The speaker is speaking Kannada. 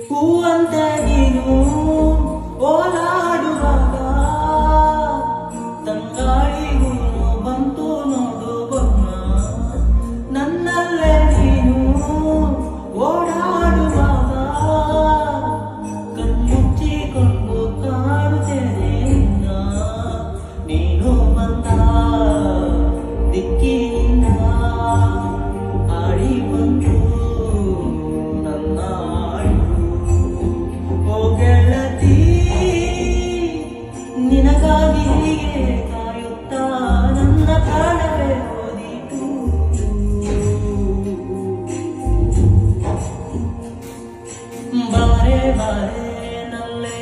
ಹೂವಂತೆ ನೀನು ಓಲಾಡುವಾಗ ತಂಗಾಳಿಗೂ ಬಂತು ನೋಡು ಬಣ್ಣ. ನನ್ನಲ್ಲೇ ನೀನು ಓಡಾಡುವಾಗ ಕಣ್ಣುಚ್ಚಿಕೊಂಡು ಕಾಣುತ್ತೇನೆ ನಿನ್ನ. ನೀನು ಬಂದ ದಿಕ್ಕಿನಿಂದ ಆಡಿ ಬಂತು ನನ್ನ ನಿನಗಾಗಿ ಹೀಗೆ ಕಾಯುತ್ತಾ ನನ್ನ ಪ್ರಾಣವೇ ಹೋದಿತು. ಬಾರೆ ಬಾರೆ ನಲ್ಲೇ